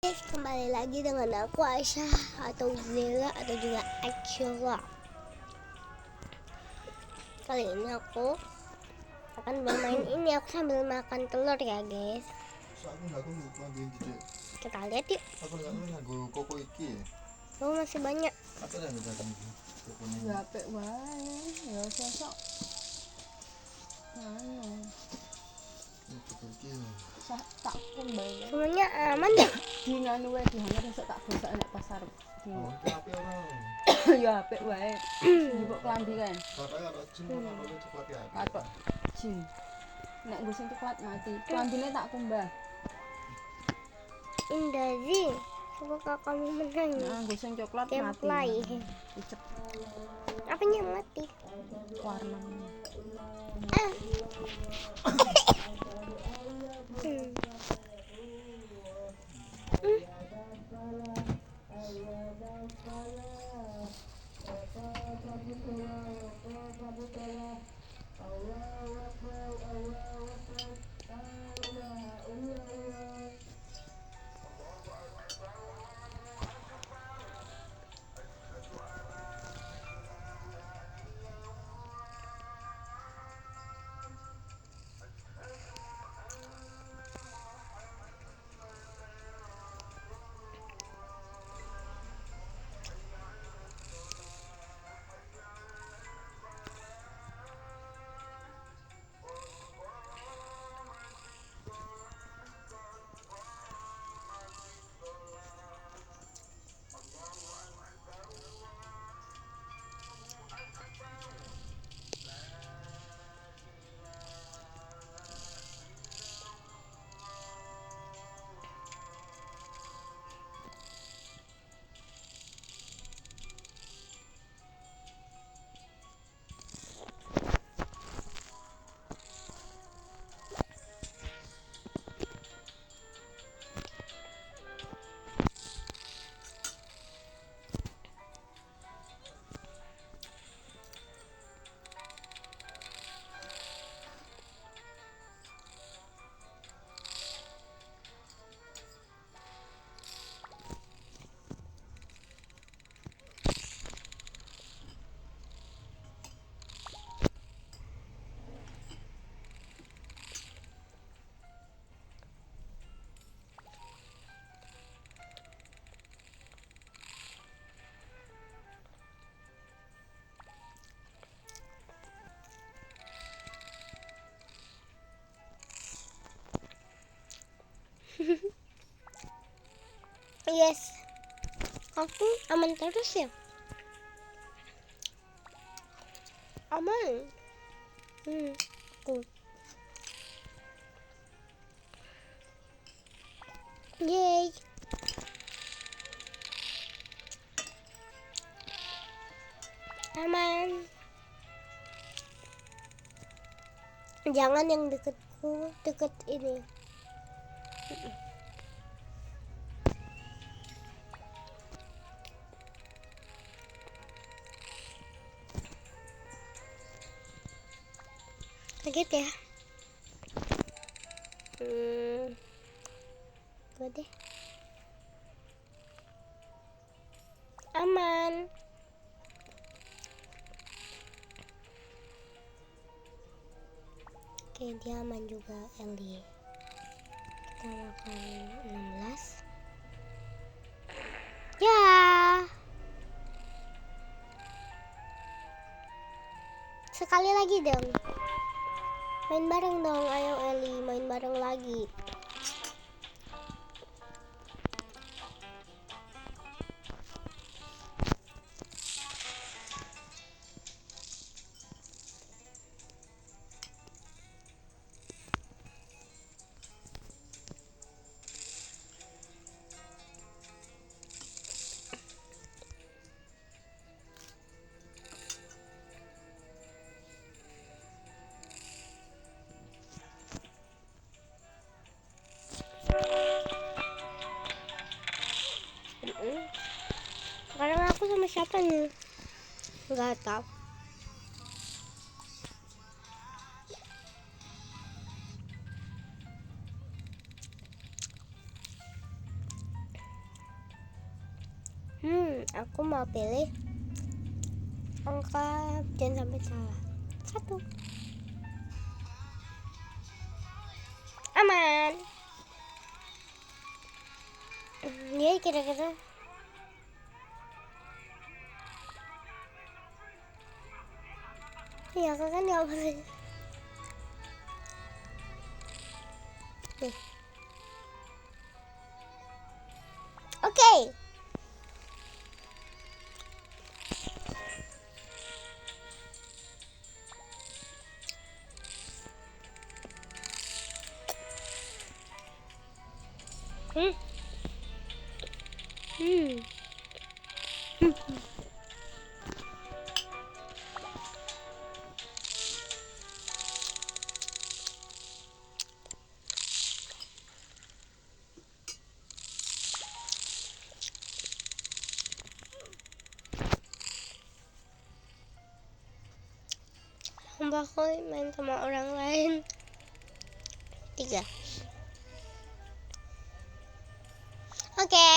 Guys, kembali lagi dengan aku Aisyah atau Zela atau juga Akila. Kali ini aku akan bermain ini. Aku sambil makan telur ya guys. Kita lihat yuk. Koko iki. Oh, masih banyak. Apa yang udah iki? Ya apik wae, ya sosok. Koko iki. Tak kembali. Semuanya aman ya? Di nganu wae dihanger esuk tak gosak nek pasar. Oh, tapi ora. Ya apik wae. Njupuk klambi kan. Katanya ada jin ora coklat ya. Katok jin. Nek nggo sing coklat mati. Klambine tak kumbah. Indazi, semoga kamu menang. Nah, nggo sing coklat mati. Templay. Icep Apanya yang mati? warna. Yes. Aku aman terus ya? Aman. Aku. Yeay. Aman. Jangan yang deketku, deket ini. Kaget ya. Gue deh. Aman. Oke, dia aman juga, Ellie. Kita makan 16. Ya. Sekali lagi dong. Main bareng dong, ayo Ellie, main bareng lagi. Sekarang aku sama siapa nih? Nggak tahu. Aku mau pilih angka, jangan sampai salah. 1. Aman. Ya kira-kira. Ya kan ya apa sih? Oke. Hmm. Sumpah aku main sama orang lain. 3. Oke.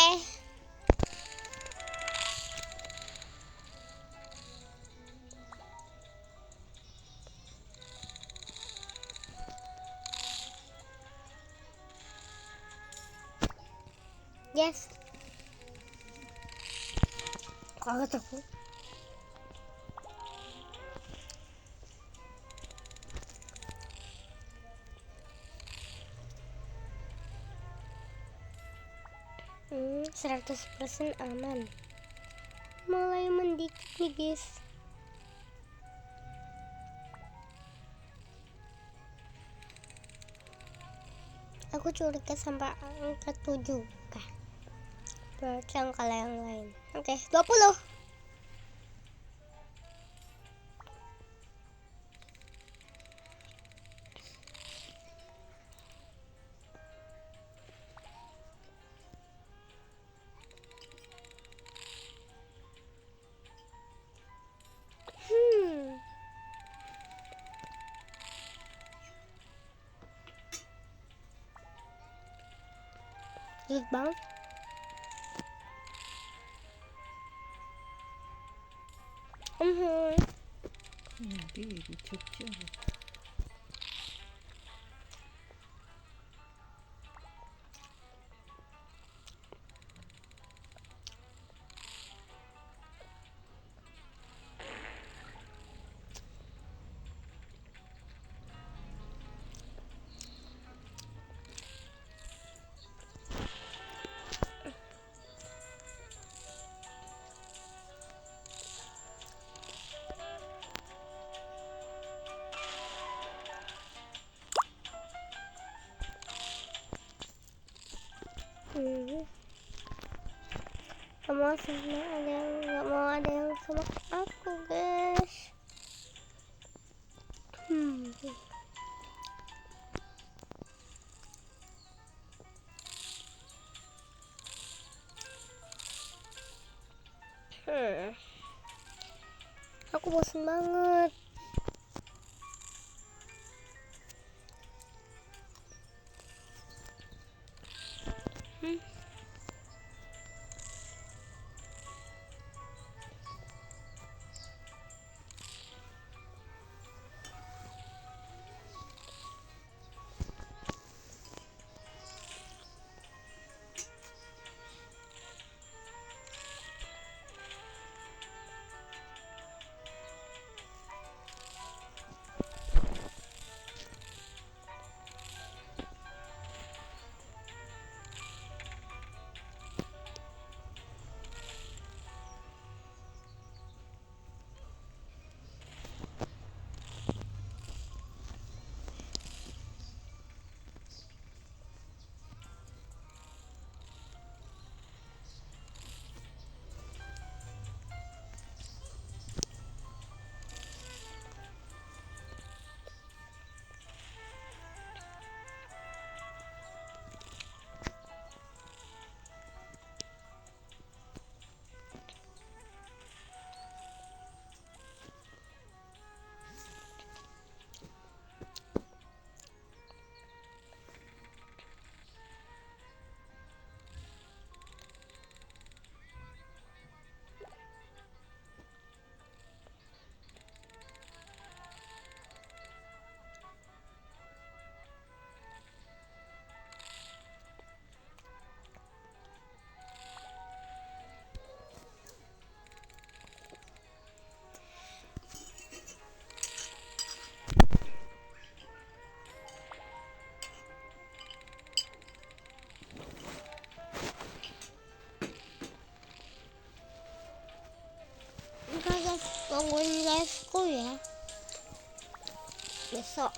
Yes. Kaget aku. Hmm, 100% aman. Mulai mendikit nih guys. Aku curiga sampai angka 7 kah? Berarti angka yang lain. Oke, 20. Sulit banget. Nanti dicuci. Nggak mau ada yang sama aku guys. Aku bosan banget. lesku ya. Besok.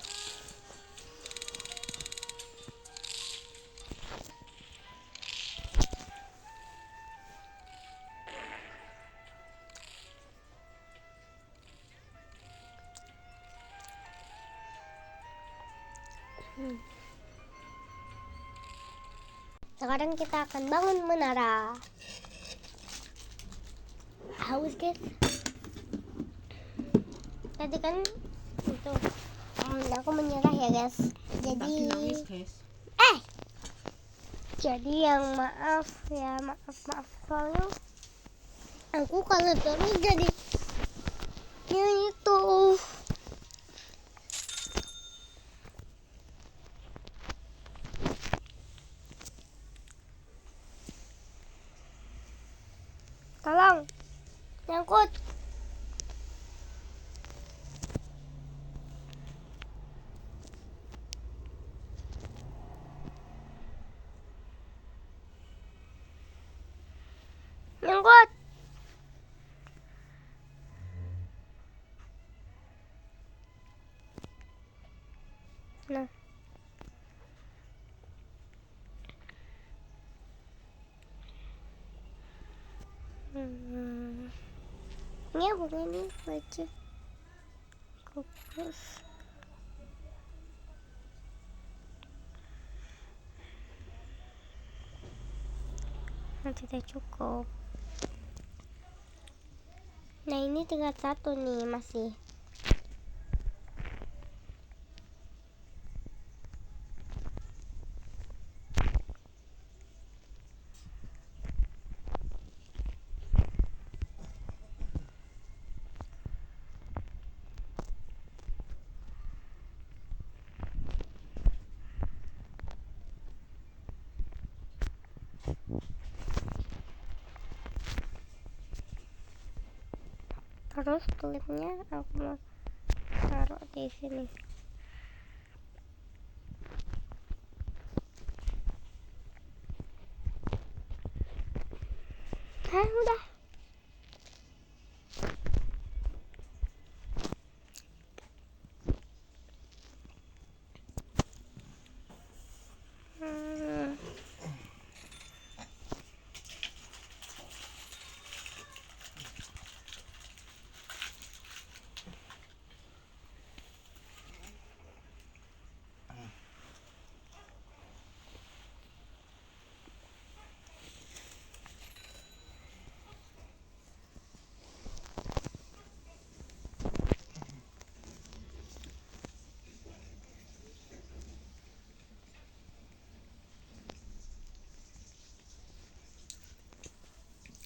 Sekarang kita akan bangun menara. Haus guys. Tadi kan itu aku menyerah ya guys. Jadi jadi yang maaf ya, maaf soalnya aku kalau terus jadi yang itu. Tolong nyangkut. Nyangkut. Nah. Ini apa ini baca kukus. Tidak cukup. Nah ini tinggal satu nih masih. Terus kulitnya aku mau taruh di sini. Udah.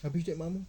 Habis cek mamu.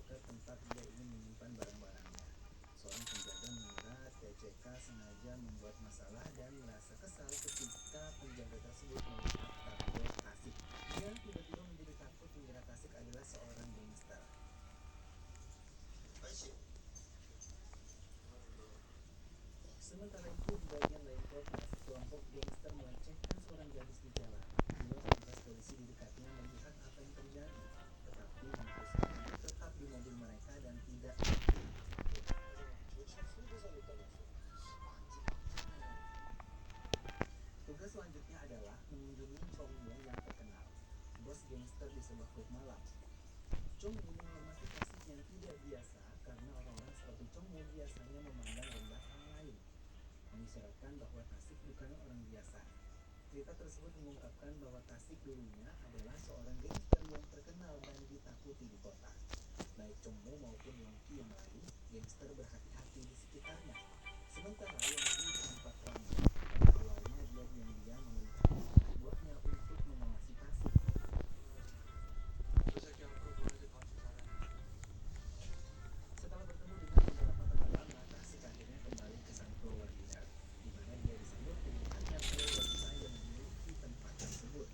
ke tempat dia ingin menyimpan barang-barangnya. Seorang penjaga mengira TCK sengaja membuat masalah dan merasa kesal ketika penjaga tersebut melihat tabloid Tasik. Dia tiba-tiba menjadi takut mengira Tasik adalah seorang gangster. Sementara itu di bagian lain kota, sekelompok gangster melecehkan seorang gadis di jalan. Dua petugas polisi di dekatnya melihat apa yang terjadi, tetapi memutuskan untuk tetap di mobil mereka dan tidak. Tugas selanjutnya adalah mengunjungi Chongmo yang terkenal, bos gangster di sebuah klub malam. Chongmo menghormati Tasik yang tidak biasa karena orang-orang seperti Chongmo biasanya memandang rendah orang lain, mengisyaratkan bahwa Tasik bukanlah orang biasa. Cerita tersebut mengungkapkan bahwa Tasik dulunya adalah seorang gangster yang terkenal dan ditakuti di kota. Baik Chongmo maupun Yongki yang lain, gangster berhati-hati di sekitarnya. Sementara Yongki tampak ramai. Pada awalnya dia diam-diam memerintahkan anak buahnya untuk mengawasi Tasik. Setelah bertemu dengan beberapa teman lama, Tasik akhirnya kembali ke sang flower dinner, di mana dia disambut dengan banyak wanita yang memiliki tempat tersebut.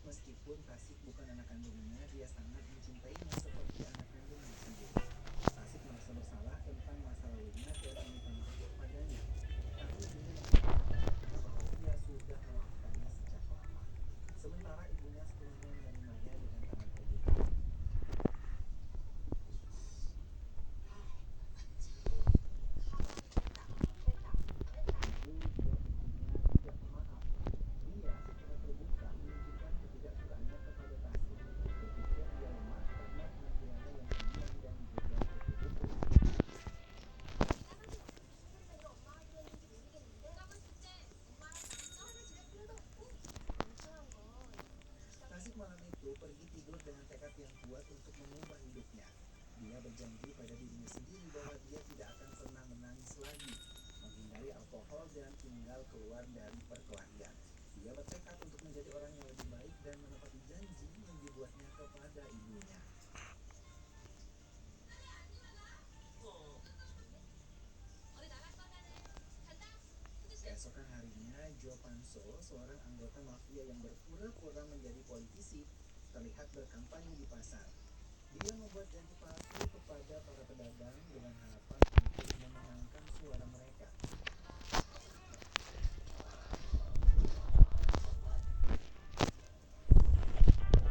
Meskipun Tasik bukan anak kandungnya, dia sangat mencintainya seperti anak kandungnya sendiri. Tasik merasa bersalah tentang masa lalunya dan meminta maaf kepadanya. Tapi ibunya mengatakan bahwa dia sudah memaafkannya sejak lama. Sementara ibunya sepenuhnya menerimanya dengan tangan terbuka. Namun dia ibunya tidak memaaf. Dia secara terbuka menunjukkan ketidaksukaannya kepada Tasik. Berpikir dia lemah karena penampilannya yang pendiam dan juga kupu-kupu. Tasik malam itu pergi tidur dengan tekad yang kuat untuk mengubah hidupnya. Dia berjanji pada dirinya sendiri bahwa dia tidak akan pernah menangis lagi, menghindari alkohol dan tinggal keluar dari perkelahian. Dia bertekad untuk menjadi orang yang lebih baik dan menepati janji yang dibuatnya kepada ibunya. Keesokan harinya, Jo Panso, seorang anggota mafia yang berpura-pura menjadi politisi, terlihat berkampanye di pasar. Dia membuat janji palsu kepada para pedagang dengan harapan untuk memenangkan suara mereka.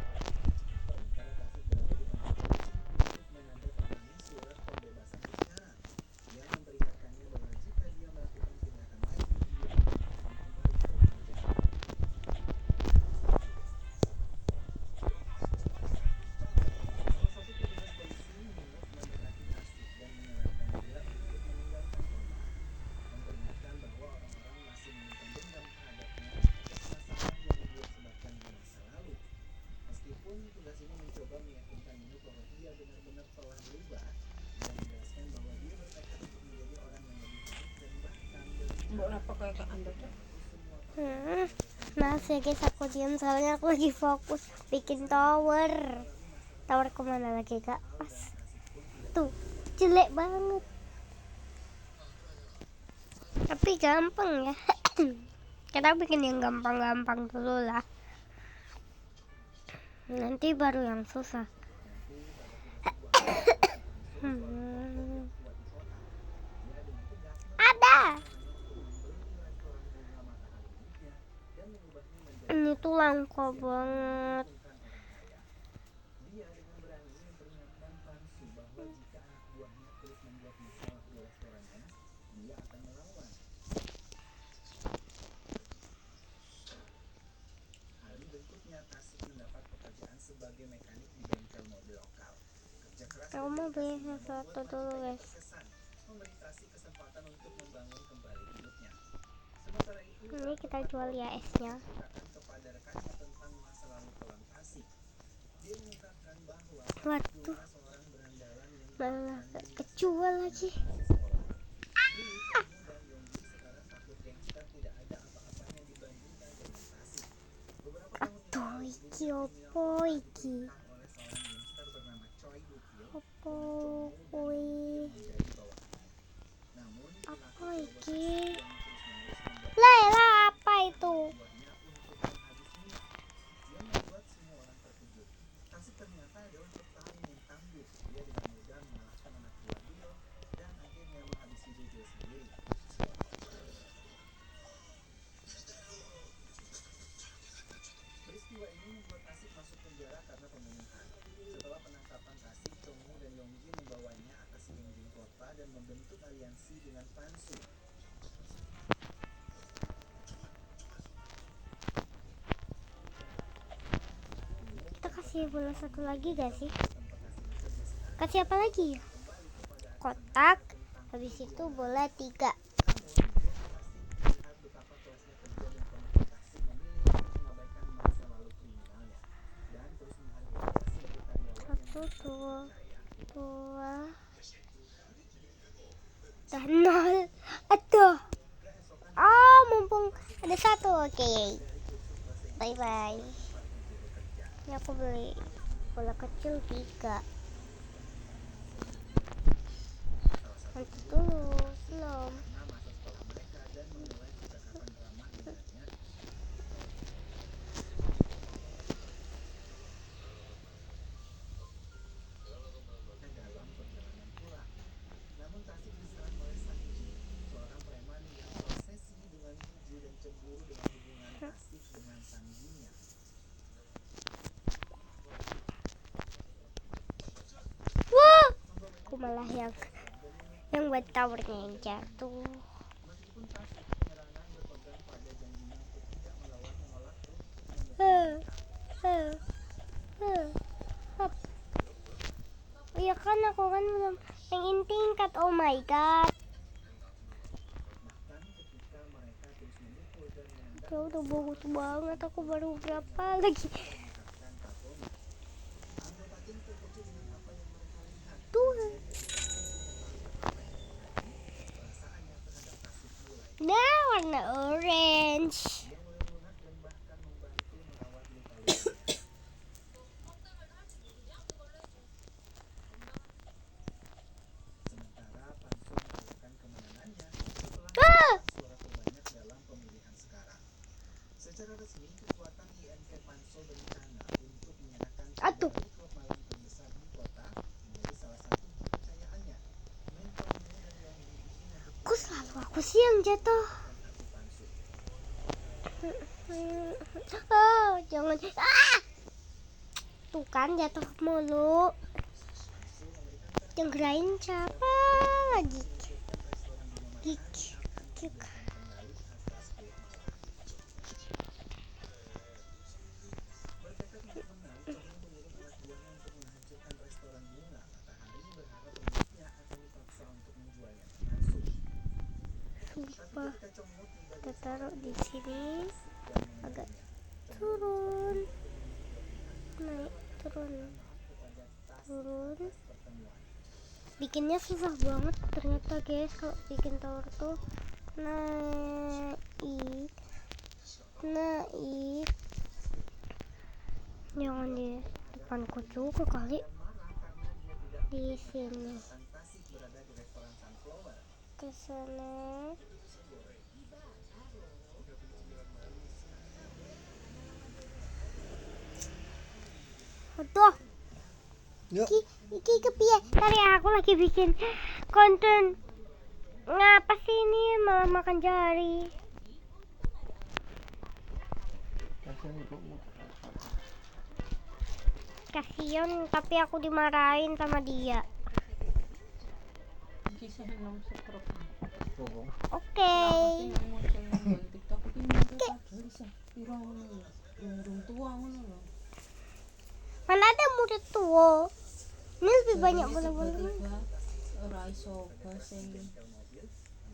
Sementara Tasik berada di kantor polisi untuk menandatangani surat pembebasan bersyarat. Dia memperingatkannya bahwa jika dia melakukan tindakan lain, dia akan kembali ke penjara. Salah satu petugas polisi minus mendekati Tasik dan menyarankan dia untuk meninggalkan rumah, memperingatkan bahwa orang-orang masih menyimpan dendam terhadapnya atas masalah yang dia sebabkan di masa lalu. Meskipun tugas ini mencoba meyakinkan Minus bahwa dia benar-benar telah berubah, dia menjelaskan bahwa dia bertekad untuk menjadi orang yang lebih baik dan bahkan lebih Mbok apa kayak ke Anda tuh? Maaf ya guys, aku diam soalnya aku lagi fokus bikin tower. Tower kemana lagi kak? Pas. Tuh, jelek banget. Tapi gampang ya. Kita bikin yang gampang-gampang dulu lah. Nanti baru yang susah. Ada. Ini tuh langka banget. Dia dengan berani memperingatkan Pansu bahwa jika anak buahnya terus membuat masalah di restorannya, dia akan melawan. Hari berikutnya, Tasik mendapat pekerjaan sebagai mekanik di bengkel mobil lokal. Kerja keras Aku mau dan beli dedikasinya sesuatu membuat dulu wanita guys. terkesan, memberi Tasik kesempatan untuk membangun kembali hidupnya. Sementara itu, Ini kita tempat jual ya Robi esnya. menceritakan kepada rekannya tentang masa lalu kelam Tasik. Dia mengungkapkan bahwa Tasik Waduh, dulunya seorang berandalan yang malah bahkan kejual lagi. masih sekolah. Dulu Chongmo dan Yonggi sekarang takut gangster tidak ada apa-apanya dibandingkan dengan Tasik. Beberapa tahun yang lalu, Aduh, iki dunia opo kriminal kota iki? diperintah oleh Kui apa iki? Lela, apa itu? yang membuat semua orang terkejut. Kasih ternyata adalah petani yang tangguh. Dia dengan mudah mengalahkan anak buah Dio dan akhirnya menghabisi Jojo sendiri. Peristiwa ini membuat Kasih masuk penjara karena pembunuhan. Setelah penangkapan Kasih, Chongmu dan Yongji membawanya atas dinding kota dan membentuk aliansi dengan Pansu. Kita kasih bola satu lagi gak sih? Kasih apa lagi ya? Kotak. Habis itu bola 3. Lihat betapa kerasnya kerja dan komitmen Kasih memilih untuk mengabaikan masa lalu kriminalnya dan terus menghargai Kasih sebagai karyawan yang 1, 2, 2 dan 0. Aduh. Oh, mumpung ada 1. Oke. Bye bye. Ini aku beli bola kecil 3. Nanti dulu belum. masa sekolah mereka dan memulai percakapan ramah dengannya. Dalam perjalanan pulang, namun Kasih diserang oleh Sanji, seorang preman yang obsesi dengan Juju dan cemburu dengan hubungan Kasih dengan Sanjinya. Wah, aku malah yang buat towernya yang jatuh. Meskipun Kasih penyerangan berpegang pada janjinya untuk tidak menolak terus Hop. Iya kan aku kan belum pengen tingkat. Oh my god. bahkan ketika mereka terus memukul dan menendang Ya udah bagus banget. Aku baru berapa lagi? meningkatkan Katomi. Anggota tim terkejut dengan apa yang mereka lihat. Tuh. Perasaannya terhadap Kasih mulai. Nah, warna orange. Dia mulai lunak dan bahkan membantu merawat luka-lukanya. Sementara Panso merayakan kemenangannya setelah suara terbanyak dalam pemilihan sekarang. Secara resmi, kekuatan INK Panso berencana untuk menyerahkan Aduh. klub malam terbesar di kota menjadi salah satu kepercayaannya. Mentormu dan Yonggi ingin membuktikan Kok selalu aku sih yang jatuh? hati Panso. Oh, jangan. Ah! Tuh kan jatuh mulu. Yang gerain siapa lagi? Gik. Gik. Bertekad untuk menang, Chongmu mengirim anak buahnya untuk menghancurkan restoran bunga. Matahari berharap pemiliknya akan dipaksa untuk menjualnya ke Panso. Sumpah. Ketika Chongmu tiba Kita taruh di sini. dan Agak turun. Naik turun. kepada tas Turun. pertemuan. Bikinnya susah banget ternyata guys. Kalau bikin tower tuh naik. Jangan di depanku juga kali. Di sini. Kasih berada di restoran Sunflower. Ke sana. Aduh. Yuk. Iki kepiye? Tadi aku lagi bikin konten. Ngapa sih ini malah makan jari? Kasian, tapi aku dimarahin sama dia. Kisah nang sekrok. Oke. Tinggal muncul nang TikTok iki mungkin padahal isa pira ngono lho. Urung tua ngono lho. Mana ada murid tua? Ini lebih banyak bola-bola. Tiba-tiba ora iso sing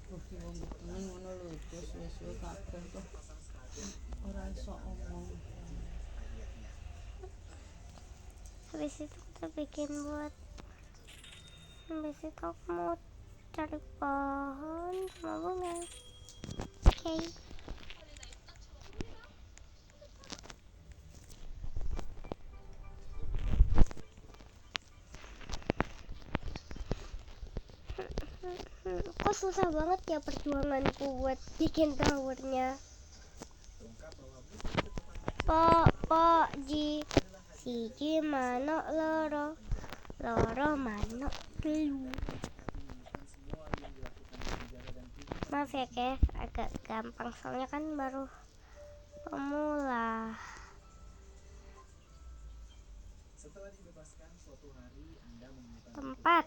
bukti wong temen ngono lho, terus suwe-suwe kabeh tuh ora iso omong. Habis itu kita bikin buat. Habis itu aku mau cari pohon sama bunga. Oke. kok susah banget ya perjuanganku buat bikin towernya. Po ji siji manuk loro manuk telu. Maaf ya guys, agak gampang soalnya kan baru pemula. Setelah dibebaskan suatu hari Anda menemukan Tempat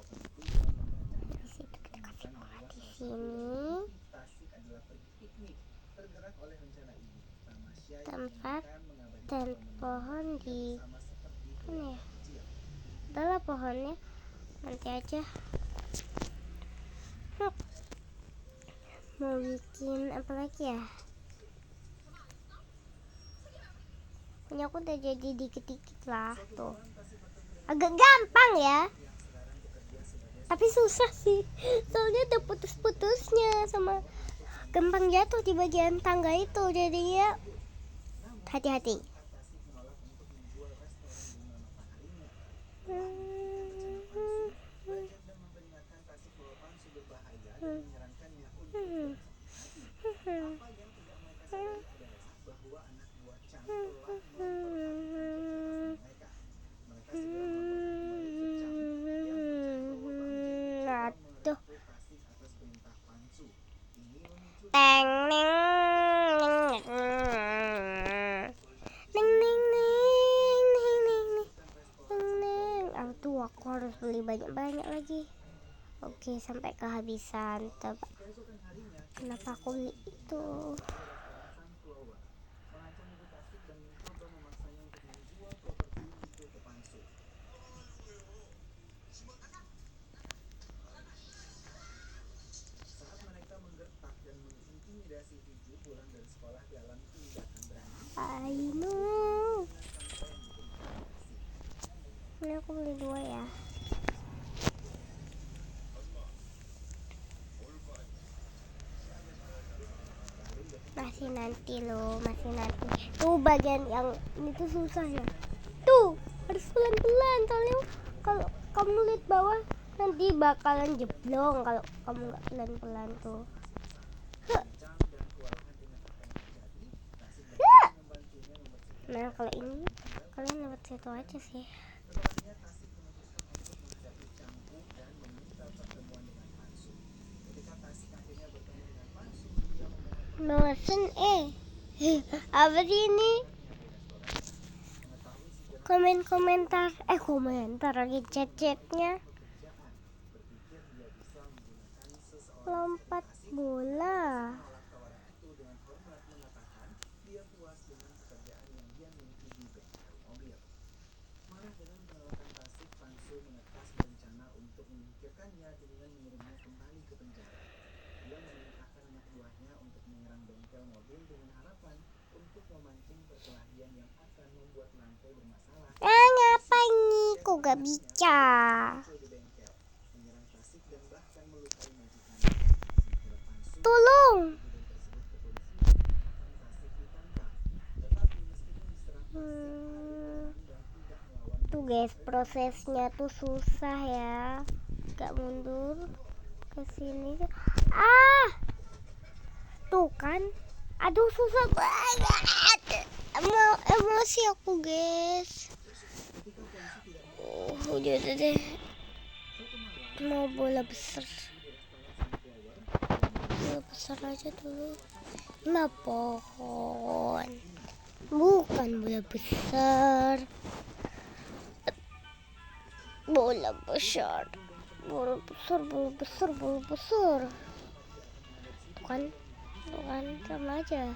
di situ kita kasih bahwa di salah sini. Tasik adalah pergi piknik. Tergerak oleh rencana ini, Tamasya yang Tempat menyenangkan mengabadikan dan momen pohon di bersama seperti mana ya? kecil. Adalah pohonnya nanti aja. Mau bikin apa lagi ya? Punya aku udah jadi dikit-dikit lah tuh. Agak gampang ya, tapi susah sih soalnya ada putus-putusnya sama gampang jatuh di bagian tangga itu, jadinya hati-hati. Aduh. Teng neng neng neng neng neng neng. Aduh, aku harus beli banyak-banyak lagi. Oke, sampai kehabisan. Kenapa aku beli itu? I know. Ini aku beli 2 ya. Masih nanti loh, masih nanti. Tuh bagian yang ini tuh susah ya. Tuh harus pelan-pelan soalnya kalau kamu lihat bawah nanti bakalan jeblong kalau kamu nggak pelan-pelan tuh. Nah kalau ini kalian lewat situ aja sih. Bosen apa sih ini? Komentar lagi chat-chatnya. Lompat bola. Ngapain nih? Kok gak bisa? Tolong. Tuh guys, prosesnya tuh susah ya. Gak mundur ke sini. Tuh kan. Aduh susah banget. Emosi aku guys. Udah deh. Mau bola besar. Bola besar aja dulu. Nah pohon. Bukan bola besar. Bola besar. Bola besar. Bukan sama aja.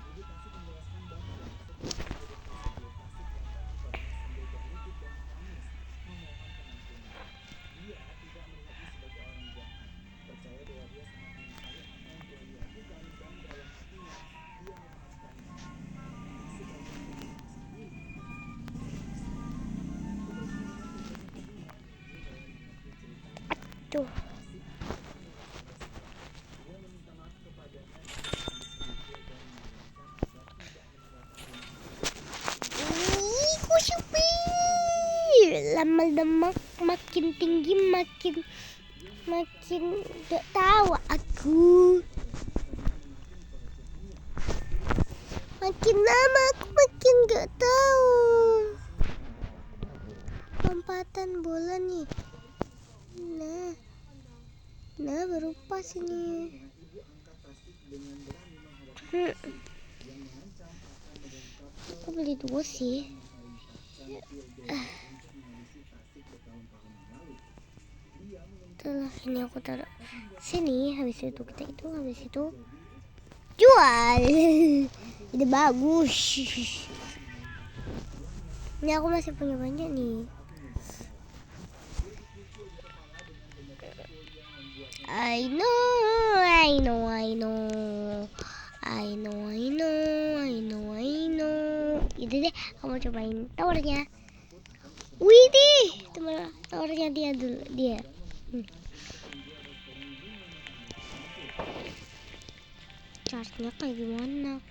Tuh. Lama-lama makin tinggi makin gak tahu aku. tahu. Makin lama aku makin gak tahu. Lompatan bola nih. Nah baru pas ini. Aku beli 2 sih. Setelah ini aku taruh sini, habis itu jual. Ini bagus. Ini aku masih punya banyak nih. I know. Itu deh, kamu cobain towernya. Widih, teman towernya dia. Charge-nya kayak gimana?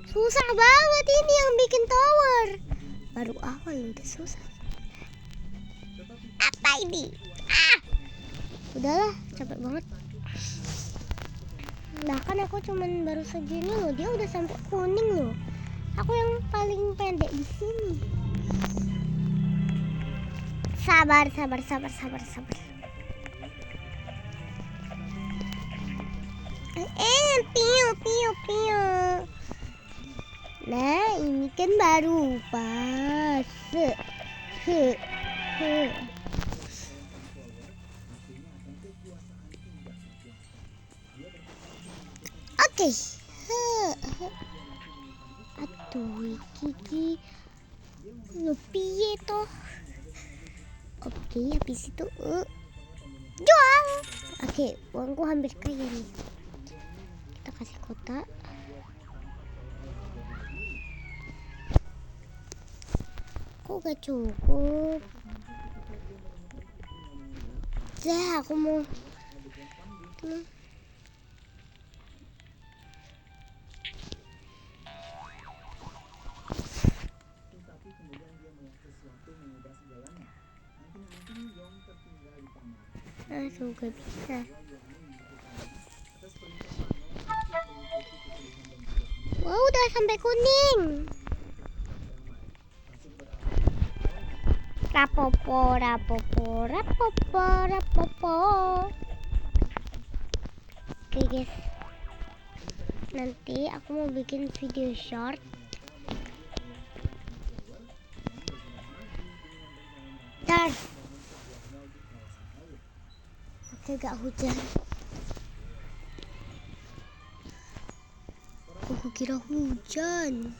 Susah banget ini yang bikin tower. Baru awal udah susah. Apa ini? Udahlah, capek banget. Bahkan aku cuman baru segini loh, dia udah sampai kuning loh. Aku yang paling pendek di sini. Sabar. Piu. Nah, ini kan baru pas. Oke. Aduh, Kiki. Lo piye toh? Oke, habis itu jual. Oke, uangku hampir kaya nih. Kita kasih kotak. Kok gak cukup? Aku mau. Juga bisa. Wow, udah sampai kuning. Rapopo. Oke guys, nanti aku mau bikin video short. Oke, gak hujan. Aku kira hujan.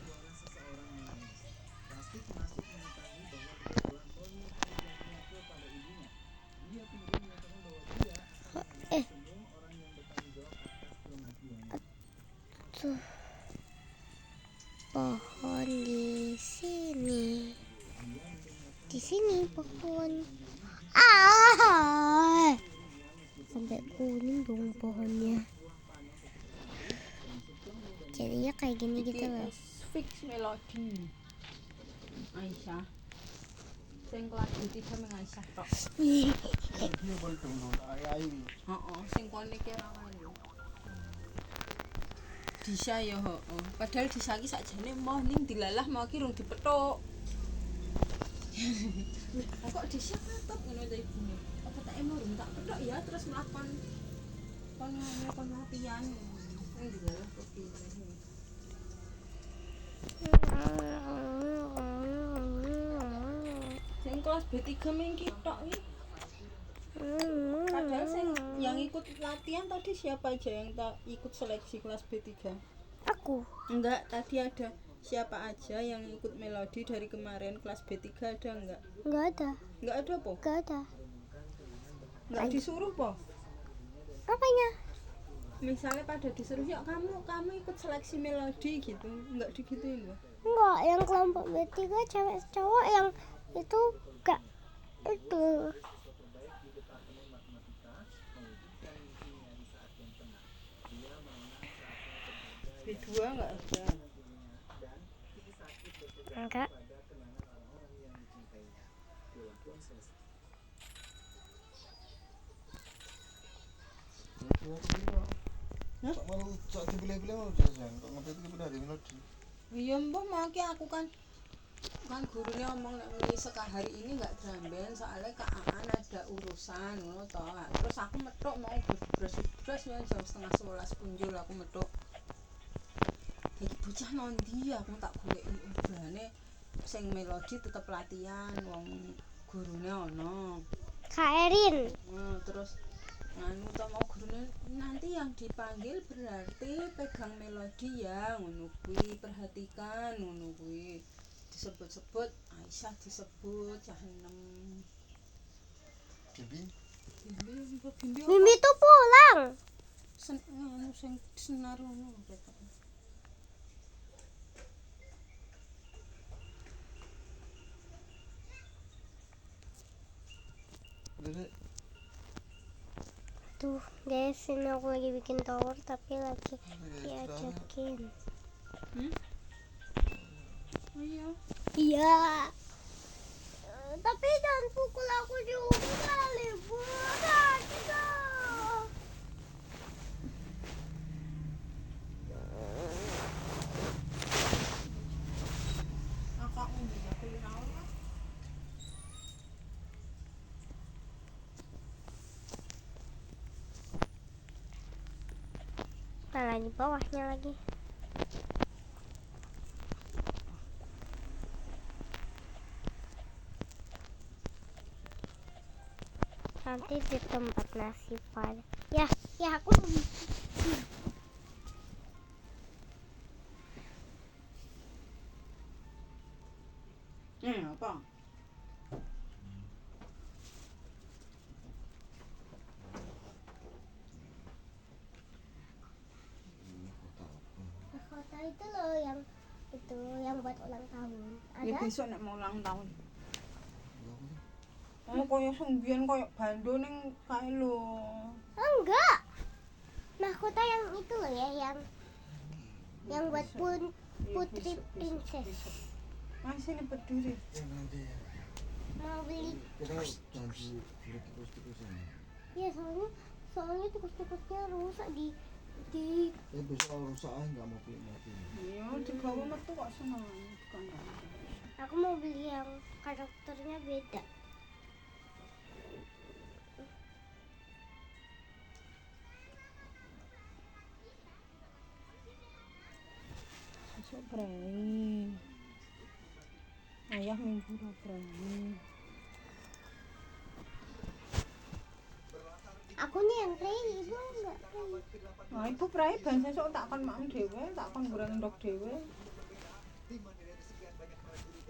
Pohon di sini. Di sini pohon. Sampai kuning dong pohonnya. Jadinya kayak gini gitu loh. Fix melodi. Aisyah. Sing kelas 3 meng Aisyah tok. Ini boleh dong, ayu. Sing kone ki ora ayu. Disa ya, Padahal Disa ki sakjane mau ning dilalah mau ki rung dipethuk. Kok Disa katut ngono ta ibune. Apa tak rung tak pethuk ya terus mlakukan kon latihan. Ning dilalah kok piye. Sing kelas B3 mengki tok iki. Padahal yang ikut latihan tadi siapa aja yang ikut seleksi kelas B3? Aku. Enggak, tadi ada siapa aja yang ikut melodi dari kemarin kelas B3 ada enggak? Enggak ada. Enggak ada po? Enggak ada. Enggak disuruh po? Apanya? Misalnya pada disuruh ya kamu ikut seleksi melodi gitu, enggak digituin po? Enggak, yang kelompok B3 cewek cowok yang itu enggak itu. B2 enggak ada. Enggak. Hah? Sak malu sak dipilih-pilih mau jajan. Kok ngerti iki pindah di Melodi. Iya mbah mau aku kan gurunya ngomong nek muni hari ini nggak dramben soalnya Aan ada urusan ngono toh. Terus aku metuk mau berbres ya jam 10:30 punjul aku metuk. Iki bocah nondi aku tak goleki obrane sing Melodi tetep latihan wong gurune ana. Kak Erin. Terus nganu to mau gurune nanti yang dipanggil berarti pegang melodi ya ngono kuwi perhatikan ngono kuwi disebut-sebut Aisyah disebut cah enem Bibi. Bimbi Mimi tuh pulang. nganu sing senar ngono ketok. Jadi Tuh guys, ini aku lagi bikin tower tapi lagi diajakin. Oh iya. Iya. Tapi jangan pukul aku juga, liburan kita. Kakakmu bisa kuliah. Malah di bawahnya lagi. Nanti di tempat nasi padang. Ya aku Apa? kota itu loh yang buat ulang tahun. Ya Ada? besok nek mau ulang tahun. Oh, koyo sing biyen koyo bando ning kae lho. Enggak. Mahkota yang itu loh ya, yang buat putri princess. Masih ini berdiri. ya nanti ya. Mau beli. Kita janji beli tikus-tikusan. Ya soalnya tikus-tikusnya rusak di Ya besok rusak aja nggak mau beli lagi. Iya, digawa metu kok seneng. Bukan. aku mau beli yang karakternya beda. Besok prei. Ayah minggu ora prei. Aku nih yang play, ibu enggak play. Nah, ibu prei ben sesuk tak kon mak dhewe, tak kon goreng ndok dhewe.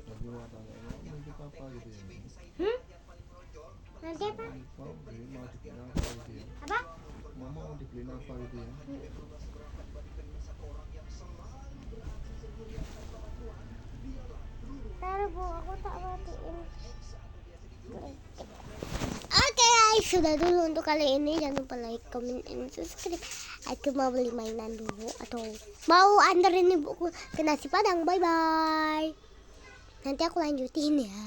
Tapi mau tanya ini apa gitu ya. Nanti apa? Mau beli mau dibeli apa gitu ya. Apa? Mau dibeli apa gitu ya. Ntar bu, aku tak matiin. Oke guys, sudah dulu untuk kali ini. Jangan lupa like, comment, and subscribe. Aku mau beli mainan dulu atau mau anterin ibuku ke nasi padang. Bye bye. Nanti aku lanjutin ya.